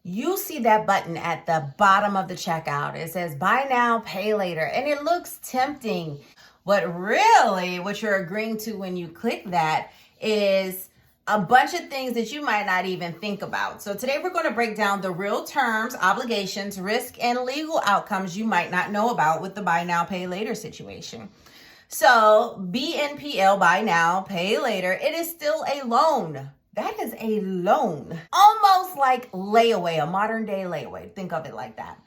you see that button at the bottom of the checkout. It says buy now, pay later, and it looks tempting. But really, what you're agreeing to when you click that is a bunch of things that you might not even think about. So today we're going to break down the real terms, obligations, risk, and legal outcomes you might not know about with the buy now, pay later situation. So BNPL, buy now, pay later, it is still a loan. That is a loan. Almost like layaway, a modern day layaway. Think of it like that.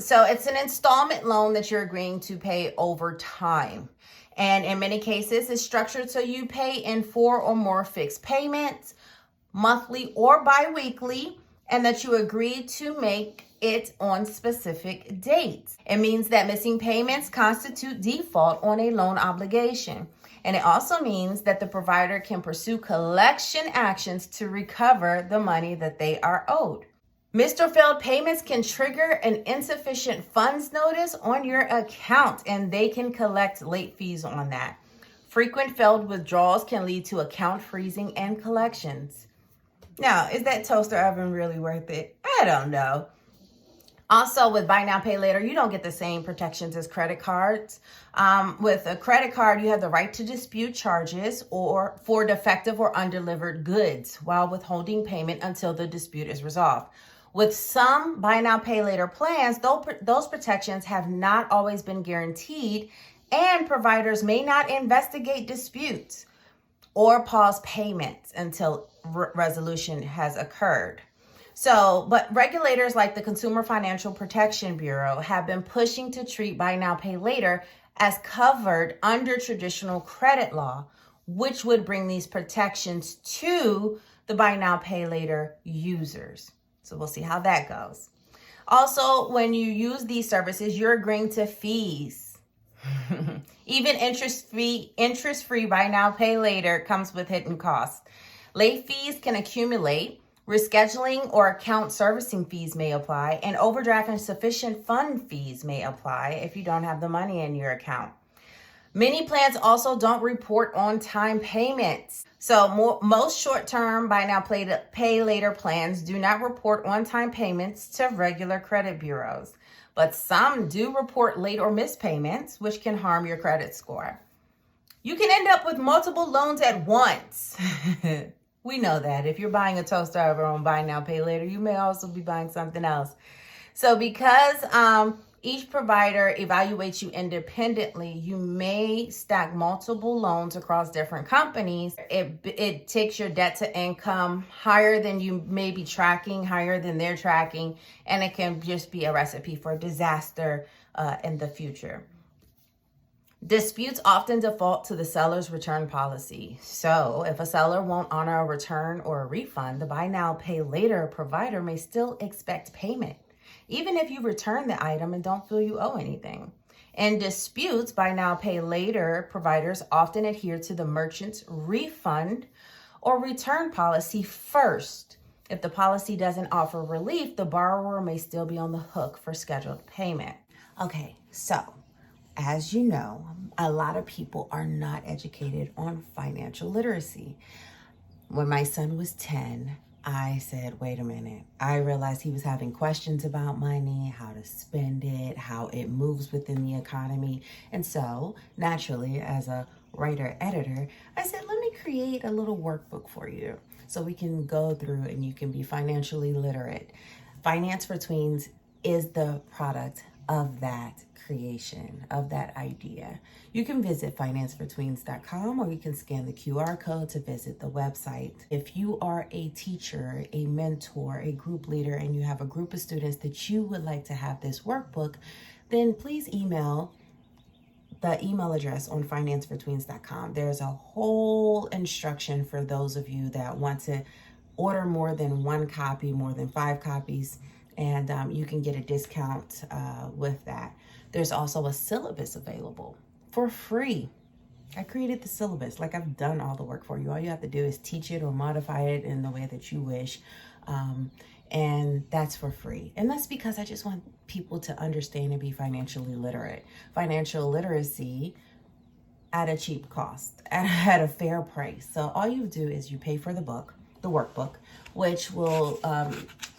So it's an installment loan that you're agreeing to pay over time. And in many cases, it's structured so you pay in 4 or more fixed payments, monthly or bi-weekly, and that you agree to make it on specific dates. It means that missing payments constitute default on a loan obligation. And it also means that the provider can pursue collection actions to recover the money that they are owed. Missed or failed payments can trigger an insufficient funds notice on your account, and they can collect late fees on that. Frequent failed withdrawals can lead to account freezing and collections. Now, is that toaster oven really worth it? I don't know. Also, with buy now, pay later, you don't get the same protections as credit cards. With a credit card, you have the right to dispute charges or for defective or undelivered goods while withholding payment until the dispute is resolved. With some buy now, pay later plans, those protections have not always been guaranteed, and providers may not investigate disputes or pause payments until resolution has occurred. But regulators like the Consumer Financial Protection Bureau have been pushing to treat buy now, pay later as covered under traditional credit law, which would bring these protections to the buy now, pay later users. So we'll see how that goes. Also, when you use these services, you're agreeing to fees. Even interest-free buy now, pay later comes with hidden costs. Late fees can accumulate. Rescheduling or account servicing fees may apply, and overdraft and sufficient fund fees may apply if you don't have the money in your account. Many plans also don't report on-time payments. So most short-term buy now, pay later plans do not report on-time payments to regular credit bureaus, but some do report late or missed payments, which can harm your credit score. You can end up with multiple loans at once. We know that. If you're buying a toaster oven on buy now, pay later, you may also be buying something else. So because each provider evaluates you independently, you may stack multiple loans across different companies. It takes your debt to income higher than you may be tracking, higher than they're tracking, and it can just be a recipe for disaster in the future. Disputes often default to the seller's return policy. So if a seller won't honor a return or a refund, the buy now, pay later provider may still expect payment, even if you return the item and don't feel you owe anything. In disputes, buy now, pay later providers often adhere to the merchant's refund or return policy first. If the policy doesn't offer relief, the borrower may still be on the hook for scheduled payment. Okay, so as you know, a lot of people are not educated on financial literacy. When my son was 10, I said, wait a minute. I realized he was having questions about money, how to spend it, how it moves within the economy. And so naturally, as a writer-editor, I said, let me create a little workbook for you so we can go through and you can be financially literate. Finance for Tweens is the product of that creation, of that idea. You can visit financefortweens.com, or you can scan the QR code to visit the website. If you are a teacher, a mentor, a group leader, and you have a group of students that you would like to have this workbook, then please email the email address on financefortweens.com. There's a whole instruction for those of you that want to order more than one copy, more than 5 copies, and you can get a discount with that. There's also a syllabus available for free. I created the syllabus. Like, I've done all the work for you. All you have to do is teach it or modify it in the way that you wish. And that's for free. And that's because I just want people to understand and be financially literate. Financial literacy at a cheap cost, at a fair price. So all you do is you pay for the book, the workbook, which will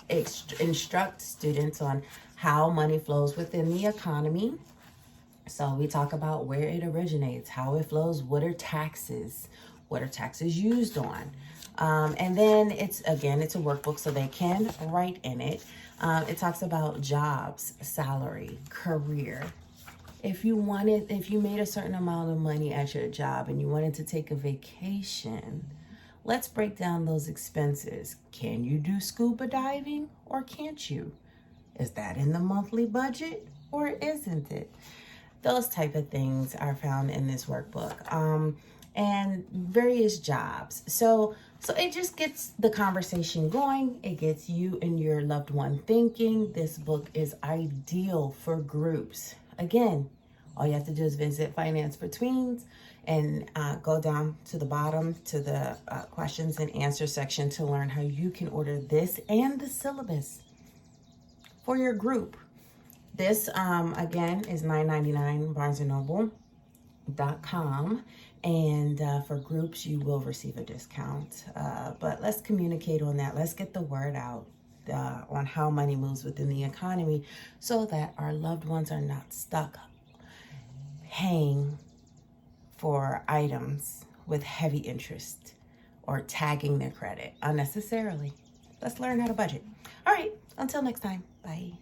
instruct students on how money flows within the economy. So we talk about where it originates, how it flows, what are taxes used on. And then it's a workbook, so they can write in it. It talks about jobs, salary, career. If you made a certain amount of money at your job and you wanted to take a vacation, let's break down those expenses. Can you do scuba diving or can't you? Is that in the monthly budget or isn't it? Those type of things are found in this workbook. And various jobs. So it just gets the conversation going. It gets you and your loved one thinking. This book is ideal for groups. Again, all you have to do is visit Finance for Tweens and go down to the bottom to the questions and answer section to learn how you can order this and the syllabus for your group. This, again, is $9.99, BarnesandNoble.com. And for groups, you will receive a discount. But let's communicate on that. Let's get the word out on how money moves within the economy so that our loved ones are not stuck paying for items with heavy interest or tagging their credit unnecessarily. Let's learn how to budget. All right, until next time. Bye.